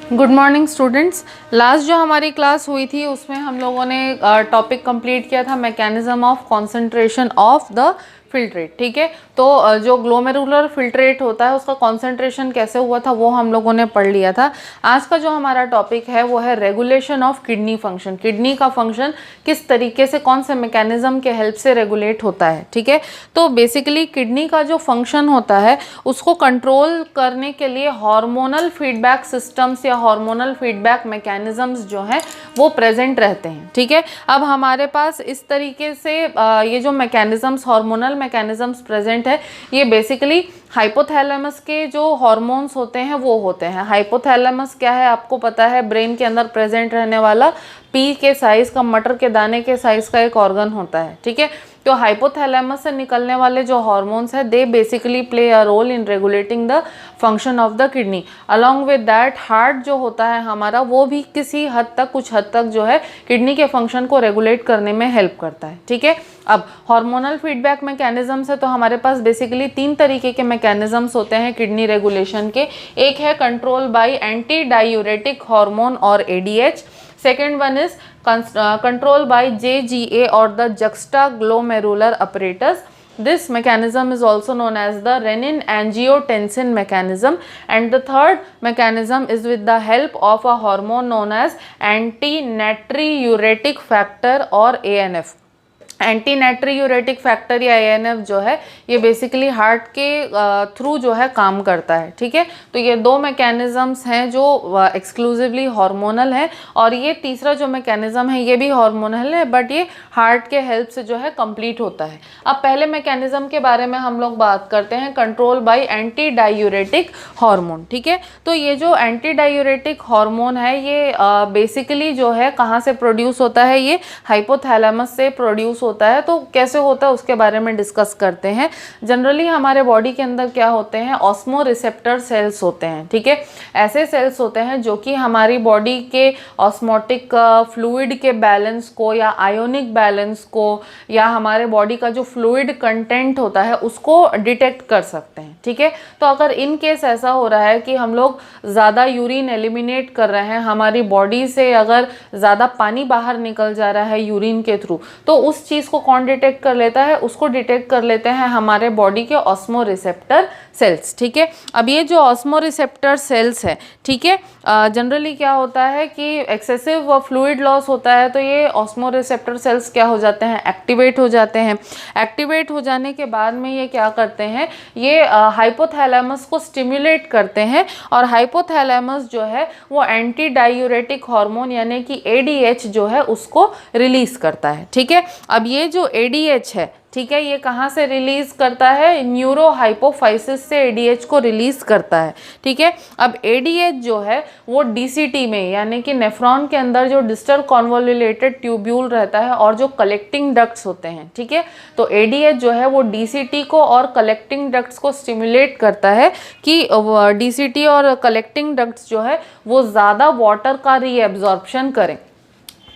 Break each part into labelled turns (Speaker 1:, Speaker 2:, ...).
Speaker 1: Good morning students. Last जो हमारी class हुई थी उसमें हम लोगों ने टॉपिक कंप्लीट किया था mechanism of concentration of the filtrate. ठीक है, तो जो ग्लोमेरुलर फिल्ट्रेट होता है उसका कंसंट्रेशन कैसे हुआ था वो हम लोगों ने पढ़ लिया था। आज का जो हमारा टॉपिक है वो है regulation of kidney function. Kidney का फंक्शन किस तरीके से, कौन से मैकेनिज्म के हेल्प से रेगुलेट होता है। ठीक है, तो बेसिकली किडनी का जो फंक्शन होता है उसको कंट्रोल करने के लिए हार्मोनल फीडबैक सिस्टम्स या हार्मोनल फीडबैक मैकेनिज्म्स जो हैं वो प्रेजेंट रहते हैं। ठीक है, अब हमारे पास इस तरीके से ये जो मैकेनिज्म्स, हार्मोनल मैकेनिज्म्स प्रेजेंट है, ये बेसिकली हाइपोथैलेमस के जो हार्मोन्स होते हैं वो होते हैं। हाइपोथैलेमस क्या है आपको पता है, ब्रेन के अंदर प्रेजेंट रहने वाला पी के साइज का, मटर के दाने के साइज का एक ऑर्गन होता है। ठीक है, तो हाइपोथैलेमस से निकलने वाले जो हार्मोन्स है they basically play a role in regulating the function of the kidney. Along with that heart जो होता है हमारा वो भी किसी हद तक, कुछ हद तक जो है किडनी के फंक्शन को रेगुलेट करने में हेल्प करता है। ठीक है, अब हार्मोनल फीडबैक मैकेनिज्म्स है तो हमारे पास बेसिकली 3 तरीके के मैकेनिज्म्स होते हैं किडनी रेगुलेशन के। एक है control by anti diuretic hormone और ADH। Second one is control by JGA or the juxtaglomerular apparatus. This mechanism is also known as the renin-angiotensin mechanism. And the third mechanism is with the help of a hormone known as anti-natriuretic factor or ANF. Anti natriuretic factor या ANF जो है ये basically heart के through जो है काम करता है। ठीक है, तो ये 2 मैकेनिज्म्स हैं जो एक्सक्लूसिवली हार्मोनल है, और ये तीसरा जो मैकेनिज्म है ये भी हार्मोनल है बट ये हार्ट के हेल्प से जो है कंप्लीट होता है। अब पहले मैकेनिज्म के बारे में हम लोग बात करते हैं, control by anti diuretic hormone. ठीक है, तो ये जो एंटी डायूरेटिक हार्मोन है ये बेसिकली जो है कहाँ से प्रोड्यूस होता है, ये हाइपोथैलेमस से प्रोड्यूस होता है। तो कैसे होता है उसके बारे में डिस्कस करते हैं। जनरली हमारे बॉडी के अंदर क्या होते हैं, ऑस्मो रिसेप्टर सेल्स होते हैं। ठीक है, ऐसे सेल्स होते हैं जो कि हमारी बॉडी के ऑस्मोटिक फ्लूइड के बैलेंस को या आयोनिक बैलेंस को या हमारे बॉडी का जो फ्लूइड कंटेंट होता है उसको डिटेक्ट कर सकते हैं। ठीक है, तो अगर इन केस ऐसा हो रहा है कि हम लोग ज़्यादा यूरिन एलिमिनेट कर रहे हैं, हमारी बॉडी से अगर ज़्यादा पानी बाहर निकल जा रहा है यूरिन के थ्रू, तो उस चीज़ को कौन डिटेक्ट कर लेता है, उसको डिटेक्ट कर लेते हैं हमारे बॉडी के ऑस्मो रिसेप्टर सेल्स। ठीक है, अब ये जो ऑस्मो रिसेप्टर सेल्स है, ठीक है, जनरली क्या होता है कि एक्सेसिव फ्लूइड लॉस होता है तो ये ऑस्मो रिसेप्टर सेल्स क्या हो जाते हैं, एक्टिवेट हो जाते हैं। एक्टिवेट हो जाने के बाद में ये क्या करते हैं, ये हाइपोथैलेमस को स्टिमुलेट करते हैं, और हाइपोथैलेमस जो है वो एंटी डायूरेटिक हार्मोन यानी कि ADH जो है उसको रिलीज करता है। ठीक है, अब ये जो ADH है, ठीक है, ये कहाँ से रिलीज करता है, न्यूरो हाइपोफाइसिस से ADH को रिलीज करता है। ठीक है, अब ADH जो है वो DCT में यानी कि नेफ्रॉन के अंदर जो डिस्टल कॉन्वोल्यूलेटेड ट्यूब्यूल रहता है और जो कलेक्टिंग डक्ट्स होते हैं, ठीक है, तो ADH जो है वो DCT को और कलेक्टिंग डक्ट्स को स्टिमुलेट करता है कि DCT और कलेक्टिंग डक्ट्स जो है वो ज़्यादा वाटर का रीएब्जॉर्प्शन करें।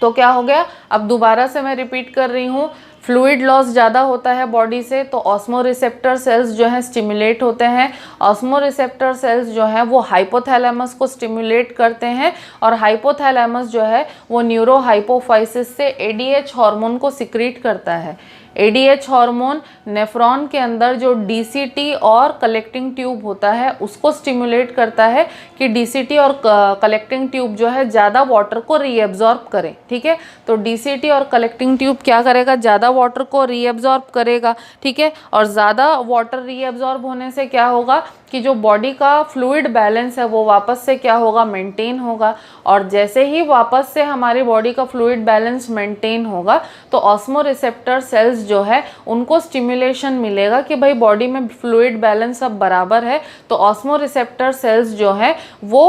Speaker 1: तो क्या हो गया, अब दोबारा से मैं रिपीट कर रही हूँ, फ्लूइड लॉस ज़्यादा होता है बॉडी से तो ऑस्मो रिसेप्टर सेल्स जो हैं स्टिमुलेट होते हैं। ऑस्मो रिसेप्टर सेल्स जो हैं वो हाइपोथैलेमस को स्टिमुलेट करते हैं, और हाइपोथैलेमस जो है वो न्यूरो हाइपोफाइसिस से ADH हार्मोन को सिक्रीट करता है। ADH हार्मोन नेफ्रॉन के अंदर जो DCT और कलेक्टिंग ट्यूब होता है उसको स्टिमुलेट करता है कि DCT और कलेक्टिंग ट्यूब जो है ज़्यादा वाटर को रीएब्जॉर्ब करें। ठीक है, तो DCT और कलेक्टिंग ट्यूब क्या करेगा, ज़्यादा वाटर को रीएब्जॉर्ब करेगा। ठीक है, और ज़्यादा वाटर रीएब्जॉर्ब होने से क्या होगा कि जो बॉडी का फ्लूइड बैलेंस है वो वापस से क्या होगा, मेंटेन होगा, और जैसे ही वापस से हमारी बॉडी का फ्लूइड बैलेंस मेंटेन होगा तो ऑस्मो रिसेप्टर सेल्स जो है उनको स्टिमुलेशन मिलेगा कि भाई बॉडी में फ्लूइड बैलेंस अब बराबर है। तो ऑस्मो रिसेप्टर सेल्स जो है वो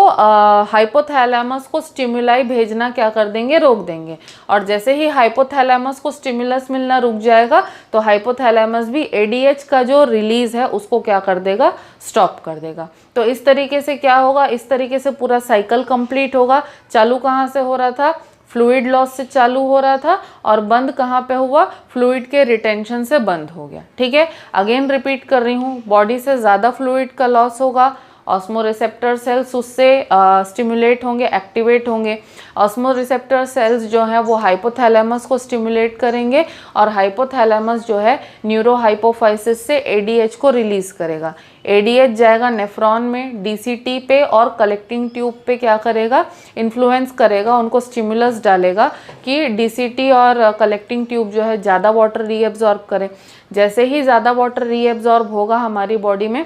Speaker 1: हाइपोथैलेमस को स्टिमुलाई भेजना क्या कर देंगे, रोक देंगे, और जैसे ही हाइपोथैलेमस को स्टिमुलस मिलना रुक जाएगा तो हाइपोथैलेमस भी ADH का जो रिलीज है उसको क्या कर देगा, स्टॉप कर देगा। तो इस तरीके से क्या होगा, इस तरीके से पूरा साइकिल कंप्लीट होगा। चालू कहाँ से हो रहा था, फ्लूइड लॉस से चालू हो रहा था, और बंद कहाँ पे हुआ, फ्लूइड के रिटेंशन से बंद हो गया। ठीक है, अगेन रिपीट कर रही हूँ, बॉडी से ज़्यादा फ्लूइड का लॉस होगा, ऑस्मोरिसेप्टर सेल्स उससे स्टिमुलेट होंगे, एक्टिवेट होंगे। ऑस्मोरिसेप्टर सेल्स जो हैं वो हाइपोथैलेमस को स्टिमुलेट करेंगे और हाइपोथैलेमस जो है न्यूरोहाइपोफाइसिस से एडीएच को रिलीज़ करेगा। एडीएच जाएगा नेफ्रॉन में, डीसीटी पे और कलेक्टिंग ट्यूब पे क्या करेगा, इन्फ्लुएंस करेगा, उनको स्टिमुलस डालेगा कि डीसीटी और कलेक्टिंग ट्यूब जो है ज़्यादा वाटर रीएब्जॉर्ब करें। जैसे ही ज़्यादा वाटर रीएब्जॉर्ब होगा हमारी बॉडी में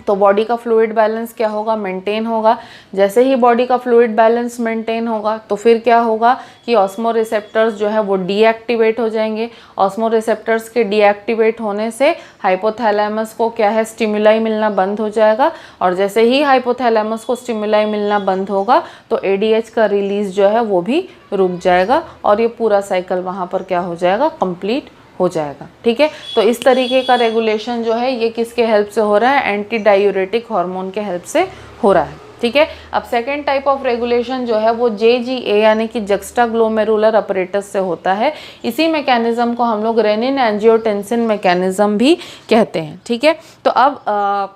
Speaker 1: तो बॉडी का फ्लूइड बैलेंस क्या होगा, मेंटेन होगा। जैसे ही बॉडी का फ्लूइड बैलेंस मेंटेन होगा तो फिर क्या होगा कि ऑस्मोरिसेप्टर्स जो है वो डीएक्टिवेट हो जाएंगे। ऑस्मोरिसेप्टर्स के डीएक्टिवेट होने से हाइपोथैलेमस को क्या है, स्टिमुलाई मिलना बंद हो जाएगा और जैसे ही हाइपोथैलेमस को स्टिमुलाई मिलना बंद होगा तो एडीएच का रिलीज जो है वो भी रुक जाएगा और ये पूरा साइकिल वहाँ पर क्या हो जाएगा, कंप्लीट हो जाएगा। ठीक है, तो इस तरीके का रेगुलेशन जो है ये किसके हेल्प से हो रहा है, एंटी डायूरेटिक हार्मोन के हेल्प से हो रहा है। ठीक है, अब सेकेंड टाइप ऑफ रेगुलेशन जो है वो JGA यानी कि जक्स्टाग्लोमेरुलर अपरेटस से होता है। इसी मैकेनिज्म को हम लोग रेनिन एंजियोटेंसिन मैकेनिज्म भी कहते हैं। ठीक है, तो अब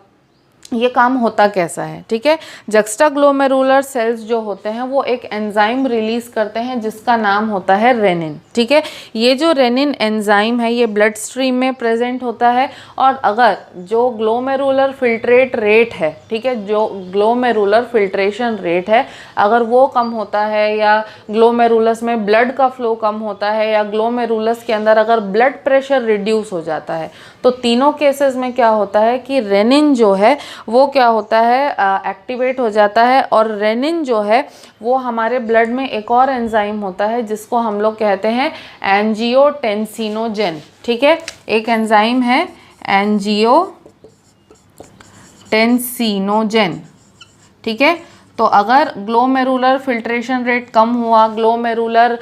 Speaker 1: ये काम होता कैसा है। ठीक है, जक्स्टाग्लोमेरुलर सेल्स जो होते हैं वो एक एंजाइम रिलीज करते हैं जिसका नाम होता है रेनिन। ठीक है, ये जो रेनिन एंजाइम है ये ब्लड स्ट्रीम में प्रेजेंट होता है और अगर जो ग्लोमेरुलर फिल्ट्रेट रेट है, ठीक है, जो ग्लोमेरुलर फिल्ट्रेशन रेट है अगर वो कम होता है या ग्लोमेरुलस में ब्लड का फ्लो कम होता है या ग्लोमेरुलस के अंदर अगर ब्लड प्रेशर रिड्यूस हो जाता है तो तीनों केसेस में क्या होता है कि रेनिन जो है वो क्या होता है, एक्टिवेट हो जाता है। और रेनिन जो है वो हमारे ब्लड में एक और एंजाइम होता है जिसको हम लोग कहते हैं एंजियोटेंसिनोजेन। ठीक है, एक एंजाइम है एंजियोटेंसिनोजेन। ठीक है, तो अगर ग्लोमेरुलर फिल्ट्रेशन रेट कम हुआ, ग्लोमेरुलर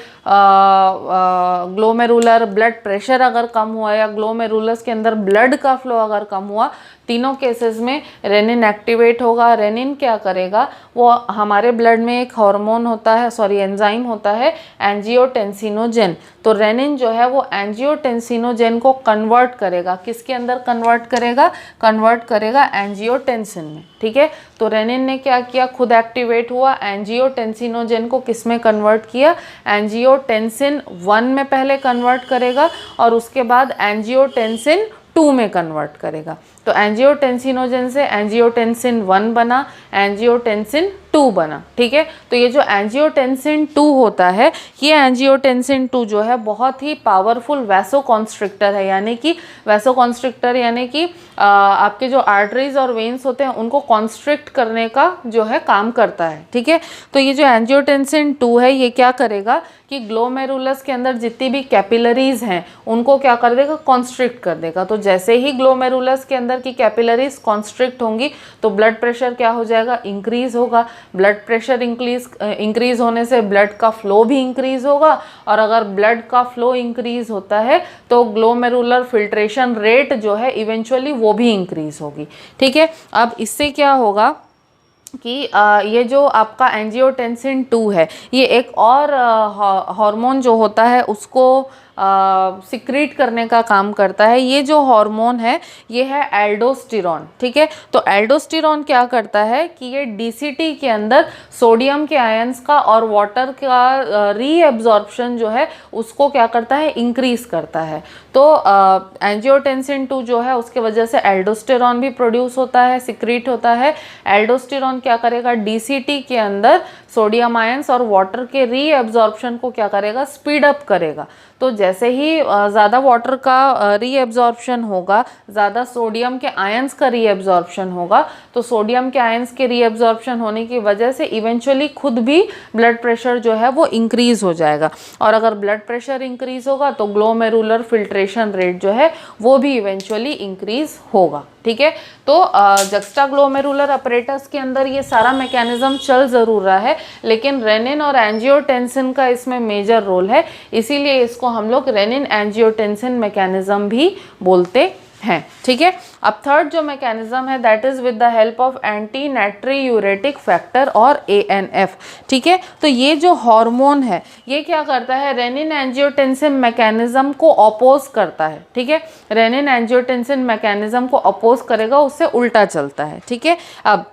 Speaker 1: ब्लड प्रेशर अगर कम हुआ या ग्लोमेरुलस के अंदर ब्लड का फ्लो अगर कम हुआ, तीनों केसेस में रेनिन एक्टिवेट होगा। रेनिन क्या करेगा, वो हमारे ब्लड में एक हार्मोन होता है, एंजाइम होता है एंजियोटेंसिनोजेन। तो रेनिन जो है वो एंजियोटेंसिनोजेन को कन्वर्ट करेगा, किसके अंदर कन्वर्ट करेगा, कन्वर्ट करेगा एंजियोटेंसिन में। ठीक है, तो रेनिन ने क्या किया, खुद एक्टिवेट हुआ, एंजियोटेंसिनोजेन को किस में कन्वर्ट किया, एंजियोटेंसिन 1 में पहले कन्वर्ट करेगा और उसके बाद एंजियोटेंसिन 2 में कन्वर्ट करेगा। तो एंजियोटेंसिनोजेन से एंजियोटेंसिन 1 बना, एंजियोटेंसिन 2 बना। ठीक है, तो ये जो एंजियोटेंसिन 2 होता है ये एंजियोटेंसिन 2 जो है बहुत ही पावरफुल वैसोकॉन्स्ट्रिक्टर है, यानी कि वैसोकॉन्स्ट्रिक्टर यानी कि आपके जो आर्टरीज और वेन्स होते हैं उनको कॉन्स्ट्रिक्ट करने का जो है काम करता है। ठीक है, तो ये जो एंजियोटेंसिन 2 है ये क्या करेगा कि ग्लोमेरुलस के अंदर जितनी भी कैपिलरीज हैं उनको क्या कर देगा, कॉन्स्ट्रिक्ट कर देगा। तो जैसे ही ग्लोमेरुलस के अंदर की कैपिलरीज कॉन्स्ट्रिक्ट होंगी तो ब्लड प्रेशर क्या हो जाएगा, इंक्रीज होगा। ब्लड प्रेशर इंक्रीज होने से ब्लड का फ्लो भी इंक्रीज होगा और अगर ब्लड का फ्लो इंक्रीज होता है तो ग्लोमेरुलर फिल्ट्रेशन रेट जो है इवेंचुअली वो भी इंक्रीज होगी। ठीक है, अब इससे क्या होगा कि ये जो आपका एंजियोटेंसिन 2 है ये एक और हार्मोन जो होता है उसको सिक्रीट करने का काम करता है। ये जो हार्मोन है ये है एल्डोस्टेरॉन। ठीक है, तो एल्डोस्टेरॉन क्या करता है कि ये डीसीटी के अंदर सोडियम के आयंस का और वाटर का रीएब्जॉर्प्शन जो है उसको क्या करता है, इंक्रीज करता है। तो एंजियोटेंसिन 2 जो है उसके वजह से एल्डोस्टेरॉन भी प्रोड्यूस होता है, सिक्रीट होता है। एल्डोस्टेरॉन क्या करेगा, डीसीटी के अंदर सोडियम आयंस और वाटर के रीएब्जॉर्प्शन को क्या करेगा, स्पीड अप करेगा। तो जैसे ही ज़्यादा वाटर का रीएब्जॉर्प्शन होगा, ज़्यादा सोडियम के आयंस का रीएब्जॉर्प्शन होगा, तो सोडियम के आयंस के रीएब्जॉर्प्शन होने की वजह से इवेंचुअली खुद भी ब्लड प्रेशर जो है वो इंक्रीज हो जाएगा और अगर ब्लड प्रेशर इंक्रीज होगा तो ग्लोमेरुलर फिल्ट्रेशन रेट जो है वो भी इवेंचुअली इंक्रीज होगा। ठीक है, तो जक्स्टाग्लोमेरुलर अपरेटस के अंदर ये सारा मैकेनिज्म चल ज़रूर रहा है लेकिन रेनिन और एंजियोटेंसिन का इसमें मेजर रोल है, इसीलिए इसको हम लोग रेनिन एंजियोटेंसिन मैकेनिज्म भी बोलते हैं। ठीक है, अब थर्ड जो मैकेनिज्म है that is with the help of anti natriuretic factor और ANF। ठीक है, तो ये जो हार्मोन है ये क्या करता है, रेनिन एंजियोटेंसिन मैकेनिज्म को अपोज करता है। ठीक है, रेनिन एंजियोटेंसिन मैकेनिज्म को अपोज करेगा, उससे उल्टा चलता है। ठीक है, अब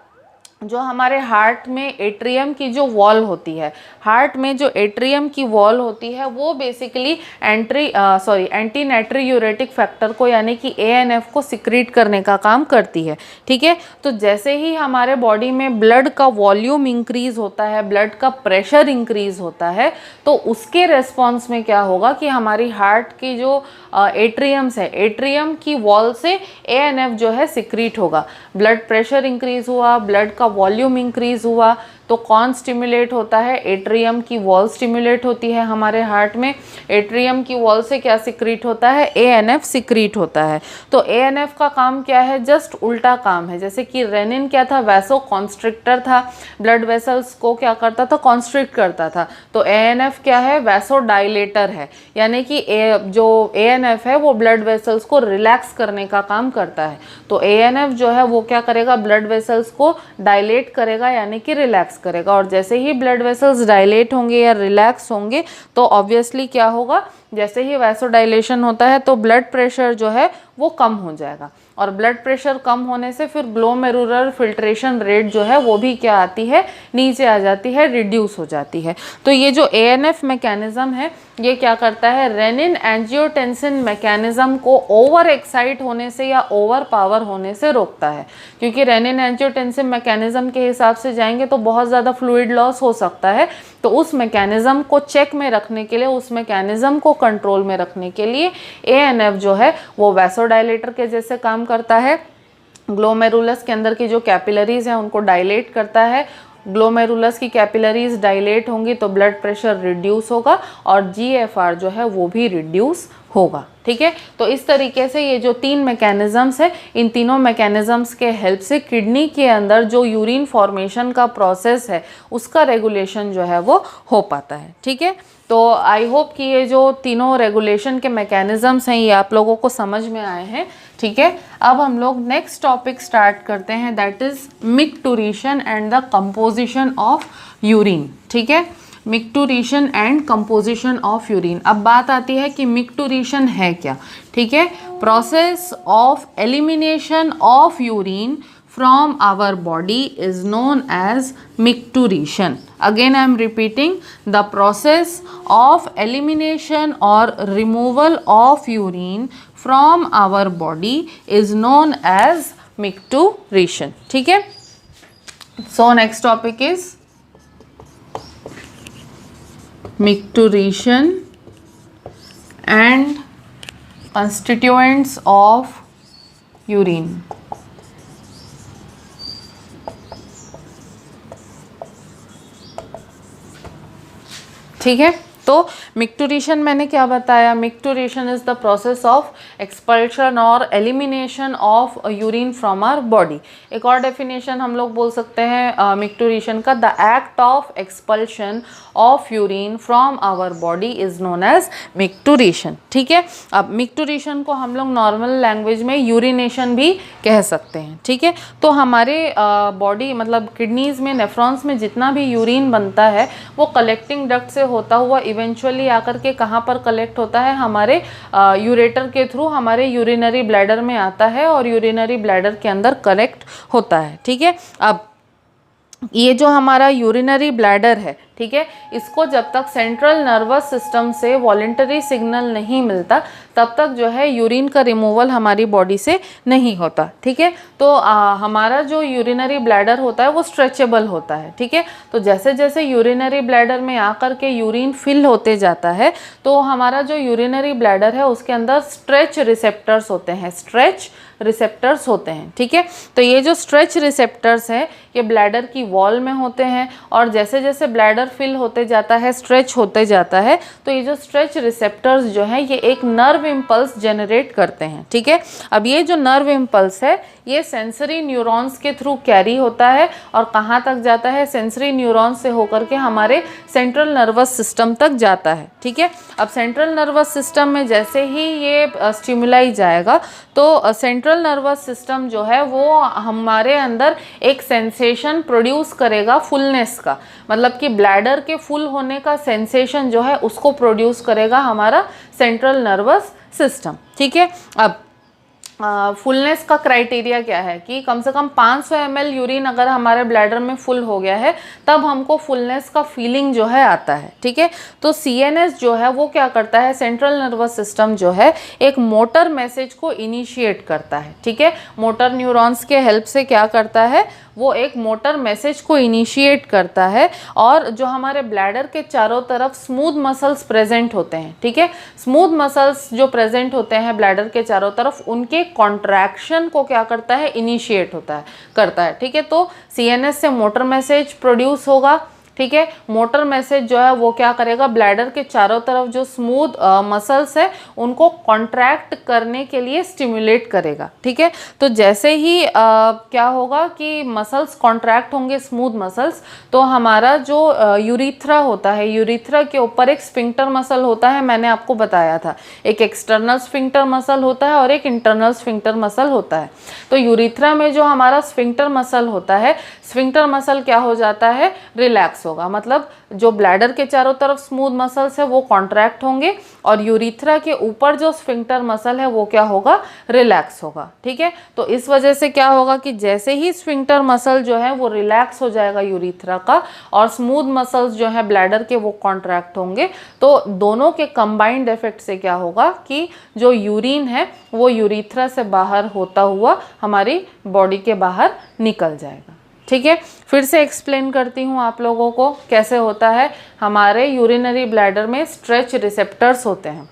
Speaker 1: जो हमारे हार्ट में एट्रियम की जो वॉल होती है, हार्ट में जो एट्रियम की वॉल होती है वो बेसिकली एंटी नाइट्रियूरेटिक फैक्टर को यानी कि ANF को सिक्रीट करने का काम करती है। ठीक है, तो जैसे ही हमारे बॉडी में ब्लड का वॉल्यूम इंक्रीज होता है, ब्लड का प्रेशर इंक्रीज होता है, तो उसके रेस्पॉन्स में क्या होगा कि हमारी हार्ट की जो एट्रियम्स है, एट्रियम की वॉल से ANF जो है सिक्रीट होगा। ब्लड प्रेशर इंक्रीज हुआ, ब्लड का वॉल्यूम इंक्रीज हुआ, तो कौन स्टिमुलेट होता है? एट्रियम की वॉल स्टिमुलेट होती है हमारे हार्ट में। एट्रियम की वॉल से क्या सिक्रीट होता है? ANF सिक्रीट होता है। तो ANF का काम क्या है? जस्ट उल्टा काम है। जैसे कि रेनिन क्या था? वैसो कॉन्स्ट्रिक्टर था, ब्लड वेसल्स को क्या करता था? कॉन्स्ट्रिक्ट करता था। तो ANF क्या है? वैसो डायलेटर है, यानी कि जो ANF है वो ब्लड वेसल्स को रिलैक्स करने का काम करता है। तो ANF जो है वो क्या करेगा? ब्लड वेसल्स को डायलेट करेगा यानी कि रिलैक्स करेगा। और जैसे ही ब्लड वेसल्स डायलेट होंगे या रिलैक्स होंगे तो ऑब्वियसली क्या होगा? जैसे ही वैसोडाइलेशन होता है तो ब्लड प्रेशर जो है वो कम हो जाएगा, और ब्लड प्रेशर कम होने से फिर ग्लोमेरुलर फिल्ट्रेशन रेट जो है वो भी क्या आती है? नीचे आ जाती है, रिड्यूस हो जाती है। तो ये जो ANF मैकेनिज्म है ये क्या करता है? रेनिन एंजियोटेंसिन मैकेनिज्म को ओवर एक्साइट होने से या ओवर पावर होने से रोकता है। क्योंकि रेनिन एंजियोटेंसिन मैकेनिज्म के हिसाब से जाएंगे तो बहुत ज़्यादा फ्लूइड लॉस हो सकता है। तो उस मैकेनिज्म को चेक में रखने के लिए, उस मैकेनिज्म को कंट्रोल में रखने के लिए ANF जो है वो वैसोडाइलेटर के जैसे काम करता है। ग्लोमेरुलस के अंदर की जो कैपिलरीज हैं उनको डायलेट करता है। ग्लोमेरुलस की कैपिलरीज डायलेट होंगी तो ब्लड प्रेशर रिड्यूस होगा और GFR जो है वो भी रिड्यूस होगा। ठीक है, तो इस तरीके से ये जो 3 मैकेनिज्म्स है, इन तीनों मैकेनिज्म्स के हेल्प से किडनी के अंदर जो यूरिन फॉर्मेशन का प्रोसेस है उसका रेगुलेशन जो है वो हो पाता है। ठीक है, तो आई होप कि ये जो तीनों रेगुलेशन के मैकेनिज्म्स हैं ये आप लोगों को समझ में आए हैं। ठीक है, अब हम लोग नेक्स्ट टॉपिक स्टार्ट करते हैं, that is micturition and the composition of urine. ठीक है, micturition and composition of urine. अब बात आती है कि मिक्टुरेशन है क्या। ठीक है, process of elimination of urine from our body is known as micturition. Again I am repeating, the process of elimination or removal of urine from our body is known as micturition. ठीक है, so next topic is micturition and constituents of urine. ठीक है, तो मिक्टुरेशन मैंने क्या बताया? Micturition is the process of expulsion और elimination of urine from our body. एक और डेफिनेशन हम लोग बोल सकते हैं मिक्टुरेशन का, the act of expulsion of urine from our body is known as micturition. ठीक है, अब मिक्टुरेशन को हम लोग नॉर्मल लैंग्वेज में यूरिनेशन भी कह सकते हैं। ठीक है, तो हमारे बॉडी मतलब किडनीज में, नेफ्रॉन्स में जितना भी यूरिन बनता है वो कलेक्टिंग डक्ट से होता हुआ इवेंचुअली आकर के कहाँ पर कलेक्ट होता है? हमारे यूरेटर के थ्रू हमारे यूरिनरी ब्लैडर में आता है और यूरिनरी ब्लैडर के अंदर कलेक्ट होता है। ठीक है, अब ये जो हमारा यूरिनरी ब्लैडर है, ठीक है, इसको जब तक सेंट्रल नर्वस सिस्टम से वॉलेंटरी सिग्नल नहीं मिलता तब तक जो है यूरिन का रिमूवल हमारी बॉडी से नहीं होता। ठीक है, तो हमारा जो यूरिनरी ब्लैडर होता है वो स्ट्रेचेबल होता है। ठीक है, तो जैसे जैसे यूरिनरी ब्लैडर में आकर के यूरिन फिल होते जाता है तो हमारा जो यूरिनरी ब्लैडर है उसके अंदर स्ट्रेच रिसेप्टर्स होते हैं, स्ट्रेच रिसेप्टर्स होते हैं। ठीक है, तो ये जो स्ट्रेच रिसेप्टर्स हैं ये ब्लैडर की वॉल में होते हैं और जैसे जैसे ब्लैडर फिल होते जाता है, स्ट्रेच होते जाता है, तो ये जो स्ट्रेच रिसेप्टर्स जो हैं ये एक नर्व इम्पल्स जनरेट करते हैं। ठीक है, अब ये जो नर्व इम्पल्स है ये सेंसरी न्यूरॉन्स के थ्रू कैरी होता है और कहाँ तक जाता है? सेंसरी न्यूरॉन्स से होकर के हमारे सेंट्रल नर्वस सिस्टम तक जाता है। ठीक है, अब सेंट्रल नर्वस सिस्टम में जैसे ही ये स्टिमुलाई जाएगा तो सेंट्रल नर्वस सिस्टम जो है वो हमारे अंदर एक सेंसेशन प्रोड्यूस करेगा फुलनेस का, मतलब कि ब्लैडर के फुल होने का सेंसेशन जो है उसको प्रोड्यूस करेगा हमारा सेंट्रल नर्वस सिस्टम। ठीक है, अब फुलनेस का क्राइटेरिया क्या है कि कम से कम 500 ml यूरिन अगर हमारे ब्लैडर में फुल हो गया है तब हमको फुलनेस का फीलिंग जो है आता है, ठीक है। तो CNS जो है वो क्या करता है, सेंट्रल नर्वस सिस्टम जो है एक मोटर मैसेज को इनिशिएट करता है, ठीक है। मोटर न्यूरॉन्स के हेल्प से क्या करता है, वो एक मोटर मैसेज को इनिशिएट करता है। और जो हमारे ब्लैडर के चारों तरफ स्मूथ मसल्स प्रेजेंट होते हैं, ठीक है, स्मूथ मसल्स जो प्रेजेंट होते हैं ब्लैडर के चारों तरफ, उनके कॉन्ट्रैक्शन को क्या करता है, इनिशिएट करता है, ठीक है। तो CNS से मोटर मैसेज प्रोड्यूस होगा, ठीक है। मोटर मैसेज जो है वो क्या करेगा, ब्लैडर के चारों तरफ जो स्मूथ मसल्स है उनको कॉन्ट्रैक्ट करने के लिए स्टिमुलेट करेगा, ठीक है। तो जैसे ही क्या होगा कि मसल्स कॉन्ट्रैक्ट होंगे, स्मूथ मसल्स, तो हमारा जो यूरिथ्रा होता है, यूरिथ्रा के ऊपर एक स्फिंक्टर मसल होता है, मैंने आपको बताया था, एक एक्सटर्नल स्फिंक्टर मसल होता है और एक इंटरनल स्फिंक्टर मसल होता है। तो यूरिथ्रा में जो हमारा स्फिंक्टर मसल होता है, स्फिंक्टर मसल क्या हो जाता है, रिलैक्स होगा, मतलब जो ब्लैडर के चारों तरफ स्मूथ मसल्स है वो कॉन्ट्रैक्ट होंगे और यूरिथ्रा के ऊपर जो स्फिंक्टर मसल है वो क्या होगा, रिलैक्स होगा, ठीक है। तो इस वजह से क्या होगा कि जैसे ही स्फिंक्टर मसल जो है वो रिलैक्स हो जाएगा यूरिथ्रा का और स्मूथ मसल्स जो है ब्लैडर के वो कॉन्ट्रैक्ट होंगे, तो दोनों के कंबाइंड इफेक्ट से क्या होगा कि जो यूरिन है वो यूरिथ्रा से बाहर होता हुआ हमारी बॉडी के बाहर निकल जाएगा, ठीक है। फिर से एक्सप्लेन करती हूँ आप लोगों को कैसे होता है। हमारे यूरिनरी ब्लैडर में स्ट्रेच रिसेप्टर्स होते हैं,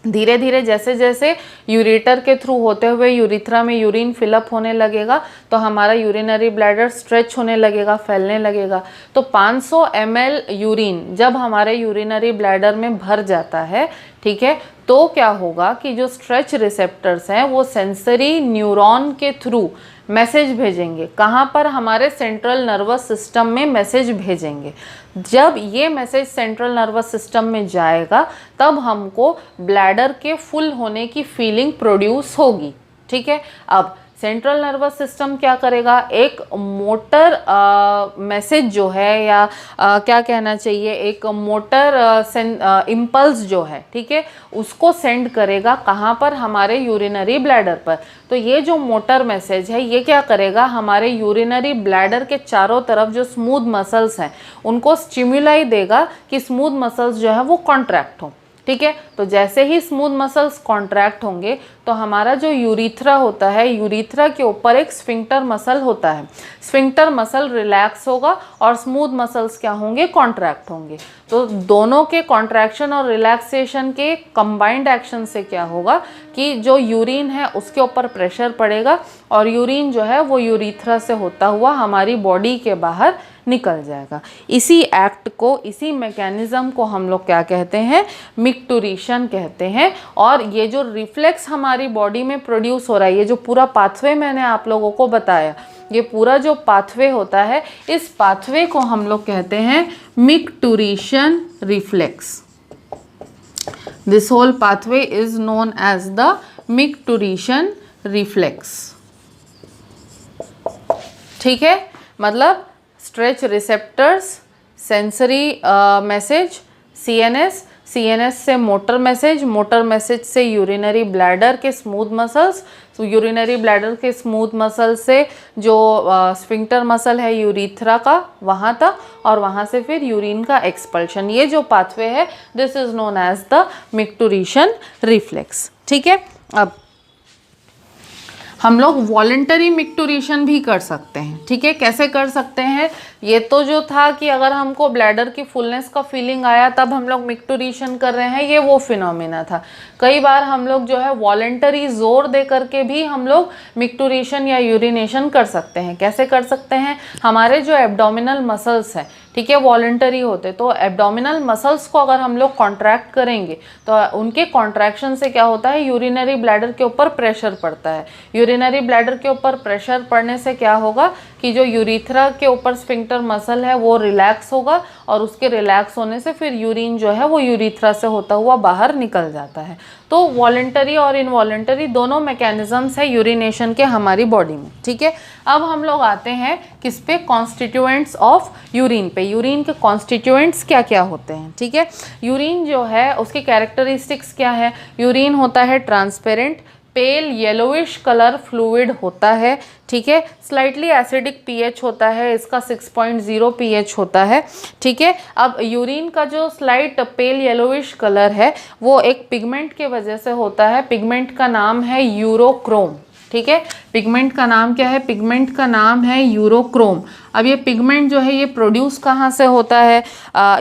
Speaker 1: धीरे धीरे जैसे जैसे यूरेटर के थ्रू होते हुए यूरिथ्रा में यूरिन फिलअप होने लगेगा तो हमारा यूरिनरी ब्लैडर स्ट्रेच होने लगेगा, फैलने लगेगा। तो 500 ml यूरिन जब हमारे यूरिनरी ब्लैडर में भर जाता है, ठीक है, तो क्या होगा कि जो स्ट्रेच रिसेप्टर्स हैं वो सेंसरी न्यूरॉन के थ्रू मैसेज भेजेंगे, कहाँ पर, हमारे सेंट्रल नर्वस सिस्टम में मैसेज भेजेंगे। जब ये मैसेज सेंट्रल नर्वस सिस्टम में जाएगा तब हमको ब्लैडर के फुल होने की फीलिंग प्रोड्यूस होगी, ठीक है। अब सेंट्रल नर्वस सिस्टम क्या करेगा, एक मोटर मैसेज जो है या क्या कहना चाहिए, एक मोटर इम्पल्स जो है, ठीक है, उसको सेंड करेगा कहाँ पर, हमारे यूरिनरी ब्लैडर पर। तो ये जो मोटर मैसेज है ये क्या करेगा, हमारे यूरिनरी ब्लैडर के चारों तरफ जो स्मूथ मसल्स हैं उनको स्टिमुलाई देगा कि स्मूथ मसल्स जो है वो कॉन्ट्रैक्ट हो, ठीक है। तो जैसे ही स्मूथ मसल्स कॉन्ट्रैक्ट होंगे तो हमारा जो यूरिथ्रा होता है, यूरिथ्रा के ऊपर एक स्फिंक्टर मसल होता है, स्फिंक्टर मसल रिलैक्स होगा और स्मूथ मसल्स क्या होंगे, कॉन्ट्रैक्ट होंगे। तो दोनों के कॉन्ट्रैक्शन और रिलैक्सेशन के कंबाइंड एक्शन से क्या होगा कि जो यूरिन है उसके ऊपर प्रेशर पड़ेगा और यूरिन जो है वो यूरिथ्रा से होता हुआ हमारी बॉडी के बाहर निकल जाएगा। इसी एक्ट को, इसी मैकेनिज्म को हम लोग क्या कहते हैं, मिक्टुरेशन कहते हैं। और ये जो रिफ्लेक्स हमारी बॉडी में प्रोड्यूस हो रहा है, ये जो पूरा पाथवे मैंने आप लोगों को बताया, ये पूरा जो पाथवे होता है, इस पाथवे को हम लोग कहते हैं micturition reflex. This whole pathway is known as the micturition reflex, ठीक है। मतलब stretch receptors, sensory message, CNS से मोटर मैसेज से यूरिनरी ब्लैडर के स्मूथ मसल्स, तो यूरिनरी ब्लैडर के स्मूथ मसल से जो स्फिंक्टर मसल है यूरिथ्रा का वहाँ तक, और वहाँ से फिर यूरिन का एक्सपल्शन। ये जो पाथवे है this is known as the micturition reflex, ठीक है। अब हम लोग वॉलेंटरी मिक्टुरेशन भी कर सकते हैं, ठीक है। कैसे कर सकते हैं, ये तो जो था कि अगर हमको ब्लैडर की फुलनेस का फीलिंग आया तब हम लोग मिक्टुरेशन कर रहे हैं, ये वो फिनोमिना था। कई बार हम लोग जो है वॉलेंटरी जोर दे करके भी हम लोग मिक्टुरेशन या यूरिनेशन कर सकते हैं। कैसे कर सकते हैं, हमारे जो एब्डोमिनल मसल्स हैं, ठीक है, वॉलेंटरी होते, तो एब्डोमिनल मसल्स को अगर हम लोग कॉन्ट्रैक्ट करेंगे तो उनके कॉन्ट्रैक्शन से क्या होता है, यूरिनरी ब्लैडर के ऊपर प्रेशर पड़ता है। यूरिनरी ब्लैडर के ऊपर प्रेशर पड़ने से क्या होगा कि जो यूरिथ्रा के ऊपर स्फिंक्टर मसल है वो रिलैक्स होगा और उसके रिलैक्स होने से फिर यूरिन जो है वो यूरिथ्रा से होता हुआ बाहर निकल जाता है। तो वॉलेंटरी और इनवॉलेंटरी दोनों मैकेनिज्म्स है यूरिनेशन के हमारी बॉडी में, ठीक है। अब हम लोग आते हैं किस पे, कॉन्स्टिट्यूएंट्स ऑफ यूरिन पे। यूरिन के कॉन्स्टिट्यूएंट्स क्या क्या होते हैं, ठीक है। यूरिन जो है उसकी कैरेक्टरिस्टिक्स क्या है, यूरिन होता है ट्रांसपेरेंट, पेल येलोइश कलर फ्लूइड होता है, ठीक है। स्लाइटली एसिडिक पीएच होता है, इसका 6.0 पीएच होता है, ठीक है। अब यूरिन का जो स्लाइट पेल येलोइश कलर है वो एक पिगमेंट के वजह से होता है। पिगमेंट का नाम है यूरोक्रोम, ठीक है। पिगमेंट का नाम क्या है? पिगमेंट का नाम है यूरोक्रोम। अब ये पिगमेंट जो है ये प्रोड्यूस कहाँ से होता है?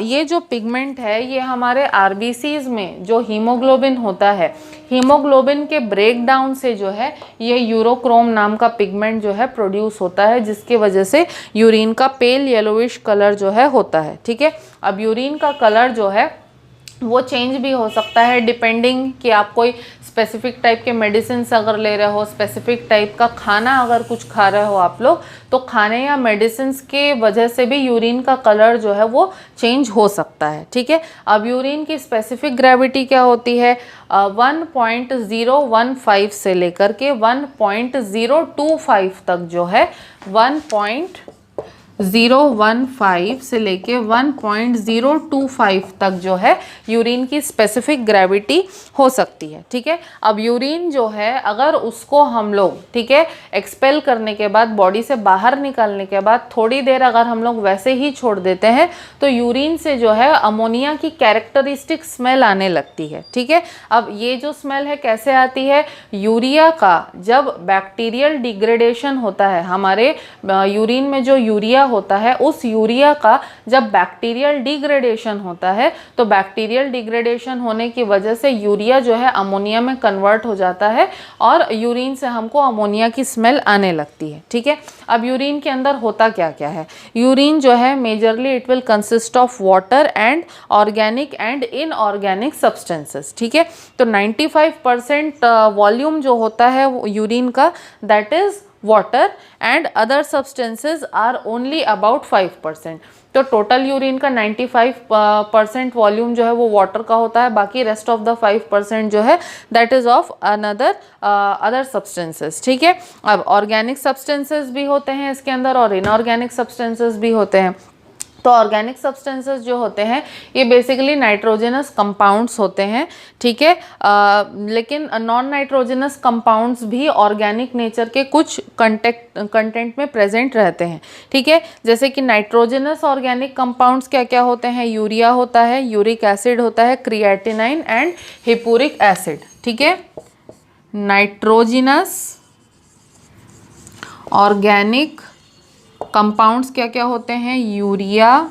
Speaker 1: ये जो पिगमेंट है ये हमारे आरबीसीज में जो हीमोग्लोबिन होता है, हीमोग्लोबिन के ब्रेक डाउन से जो है ये यूरोक्रोम नाम का पिगमेंट जो है प्रोड्यूस होता है, जिसकी वजह से यूरिन का पेल येलोइश कलर जो है होता है, ठीक है। अब यूरिन का कलर जो है वो चेंज भी हो सकता है डिपेंडिंग कि आप कोई स्पेसिफिक टाइप के मेडिसिन अगर ले रहे हो, स्पेसिफिक टाइप का खाना अगर कुछ खा रहे हो आप लोग, तो खाने या मेडिसिन के वजह से भी यूरिन का कलर जो है वो चेंज हो सकता है, ठीक है। अब यूरिन की स्पेसिफिक ग्रेविटी क्या होती है? 1.015 से लेकर के 1.025 तक जो है 1.015 से लेके 1.025 तक जो है यूरिन की स्पेसिफिक ग्रेविटी हो सकती है, ठीक है। अब यूरिन जो है अगर उसको हम लोग, ठीक है, एक्सपेल करने के बाद, बॉडी से बाहर निकालने के बाद थोड़ी देर अगर हम लोग वैसे ही छोड़ देते हैं तो यूरिन से जो है अमोनिया की कैरेक्टरिस्टिक स्मेल आने लगती है, ठीक है। अब ये जो स्मेल है कैसे आती है? यूरिया का जब बैक्टीरियल डिग्रेडेशन होता है, हमारे यूरिन में जो यूरिया होता है उस यूरिया का जब बैक्टीरियल डिग्रेडेशन होता है तो बैक्टीरियल डिग्रेडेशन होने की वजह से यूरिया जो है अमोनिया में कन्वर्ट हो जाता है और यूरिन से हमको अमोनिया की स्मेल आने लगती है, ठीक है। अब यूरिन के अंदर होता क्या क्या है? यूरिन जो है majorly it will consist of water and organic and inorganic substances, ठीक है। तो 95% वॉल्यूम जो होता है यूरिन का that is water and other substances are only about 5%। तो टोटल यूरिन का 95% वॉल्यूम जो है वो वाटर का होता है, बाकी रेस्ट ऑफ द 5% जो है that is of other substances, ठीक है। अब ऑर्गेनिक सब्सटेंसेस भी होते हैं इसके अंदर और इनऑर्गेनिक सब्सटेंसेस भी होते हैं। तो ऑर्गेनिक सब्सटेंसेस जो होते हैं ये बेसिकली नाइट्रोजनस कंपाउंड्स होते हैं, ठीक है। लेकिन नॉन नाइट्रोजनस कंपाउंड्स भी ऑर्गेनिक नेचर के कुछ कंटेंट में प्रेजेंट रहते हैं, ठीक है। जैसे कि नाइट्रोजनस ऑर्गेनिक कंपाउंड्स क्या क्या होते हैं? यूरिया होता है, यूरिक एसिड होता है, क्रिएटिनाइन एंड हिप्पूरिक एसिड, ठीक है। नाइट्रोजनस ऑर्गेनिक कंपाउंड्स क्या क्या होते हैं? यूरिया,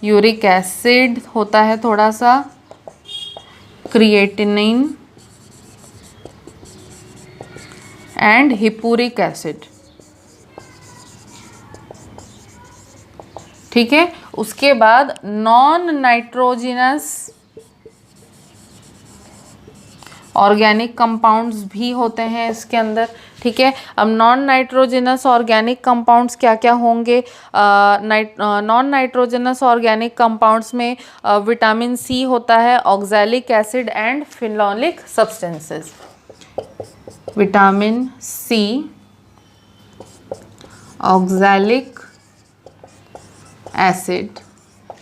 Speaker 1: यूरिक एसिड होता है थोड़ा सा, क्रिएटिनिन एंड हिप्पूरिक एसिड, ठीक है। उसके बाद नॉन नाइट्रोजनस ऑर्गेनिक कंपाउंड्स भी होते हैं इसके अंदर, ठीक है। अब नॉन नाइट्रोजनस ऑर्गेनिक कंपाउंड्स क्या क्या होंगे? नॉन नाइट्रोजनस ऑर्गेनिक कंपाउंड्स में विटामिन सी होता है, oxalic acid and phenolic substances. Vitamin C, oxalic acid,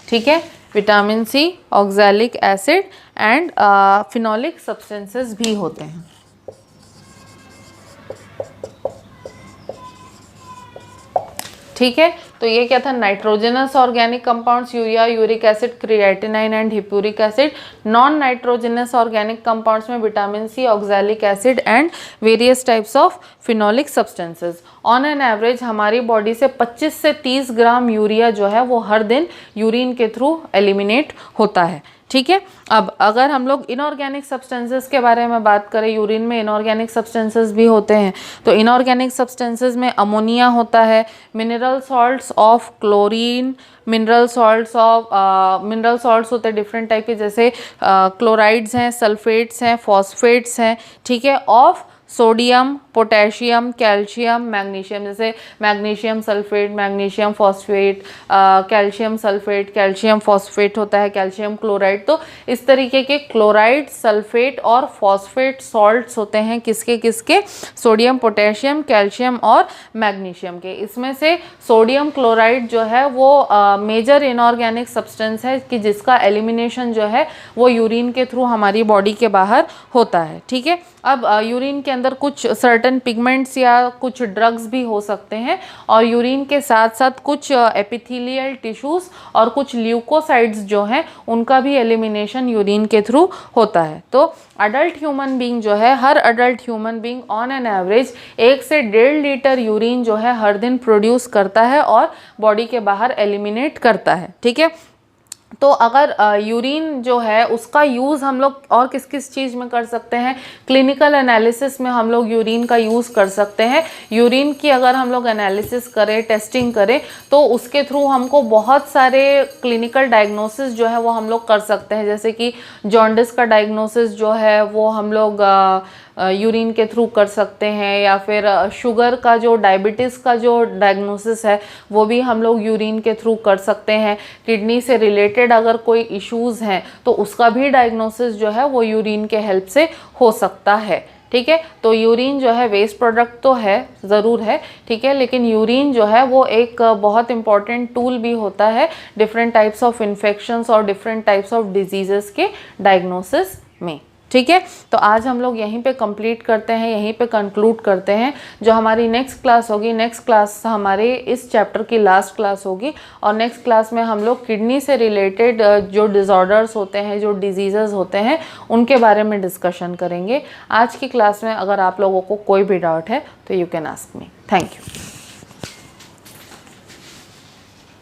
Speaker 1: ठीक है। Vitamin C, oxalic acid and phenolic substances भी होते हैं, ठीक है। तो ये क्या था? Nitrogenous organic compounds, urea, uric acid, creatinine and hippuric acid. Non nitrogenous organic compounds में vitamin C, oxalic acid and various types of phenolic substances. On an average हमारी बॉडी से 25 से 30 ग्राम यूरिया जो है वो हर दिन यूरिन के through eliminate होता है, ठीक है। अब अगर हम लोग इनऑर्गेनिक सब्सटेंसेस के बारे में बात करें, यूरिन में इनऑर्गेनिक सब्सटेंसेस भी होते हैं। तो इनऑर्गेनिक सब्सटेंसेस में अमोनिया होता है, mineral salts of chlorine, mineral salts होते हैं डिफरेंट टाइप के, जैसे क्लोराइड्स हैं, सल्फेट्स हैं, फॉस्फेट्स हैं, ठीक है, of sodium, potassium, calcium, magnesium, जैसे magnesium sulphate, magnesium phosphate, calcium sulphate, calcium phosphate होता है, कैल्शियम क्लोराइड। तो इस तरीके के क्लोराइड, सल्फेट और फॉस्फेट सॉल्ट्स होते हैं किसके किसके, सोडियम, पोटेशियम, कैल्शियम और मैग्नीशियम के। इसमें से सोडियम क्लोराइड जो है वो मेजर इनऑर्गेनिक सब्सटेंस है कि जिसका एलिमिनेशन जो है वो यूरिन के थ्रू हमारी बॉडी के बाहर होता है। ठीक है, अब यूरिन के अंदर कुछ सर्टेन पिगमेंट्स या कुछ ड्रग्स भी हो सकते हैं, और यूरिन के साथ साथ कुछ एपिथेलियल टिश्यूज और कुछ ल्यूकोसाइड्स जो हैं उनका भी एलिमिनेशन यूरिन के थ्रू होता है। तो अडल्ट ह्यूमन बीइंग जो है, हर adult human being on an average 1 से 1.5 लीटर यूरिन जो है हर दिन प्रोड्यूस करता है और बॉडी के बाहर एलिमिनेट करता है। ठीक है, तो अगर यूरिन जो है उसका यूज़ हम लोग और किस किस चीज़ में कर सकते हैं, क्लिनिकल एनालिसिस में हम लोग यूरिन का यूज़ कर सकते हैं। यूरिन की अगर हम लोग एनालिसिस करें, टेस्टिंग करें, तो उसके थ्रू हमको बहुत सारे क्लिनिकल डायग्नोसिस जो है वो हम लोग कर सकते हैं। जैसे कि जॉन्डिस का डायग्नोसिस जो है वो हम लोग यूरिन के थ्रू कर सकते हैं, या फिर शुगर का जो, डायबिटीज़ का जो डायग्नोसिस है वो भी हम लोग यूरिन के थ्रू कर सकते हैं। किडनी से रिलेटेड अगर कोई इश्यूज़ हैं तो उसका भी डायग्नोसिस जो है वो यूरिन के हेल्प से हो सकता है। ठीक है, तो यूरिन जो है वेस्ट प्रोडक्ट तो है, ज़रूर है, ठीक है, लेकिन यूरिन जो है वो एक बहुत इंपॉर्टेंट टूल भी होता है डिफरेंट टाइप्स ऑफ इन्फेक्शंस और डिफरेंट टाइप्स ऑफ डिजीज़ेस के डायग्नोसिस में। ठीक है, तो आज हम लोग यहीं पे कंप्लीट करते हैं, यहीं पे कंक्लूड करते हैं। जो हमारी नेक्स्ट क्लास होगी, नेक्स्ट क्लास हमारे इस चैप्टर की लास्ट क्लास होगी, और नेक्स्ट क्लास में हम लोग किडनी से रिलेटेड जो डिसऑर्डर्स होते हैं, जो डिजीज़ेस होते हैं, उनके बारे में डिस्कशन करेंगे। आज की क्लास में अगर आप लोगों को कोई भी डाउट है तो you can ask me. Thank you.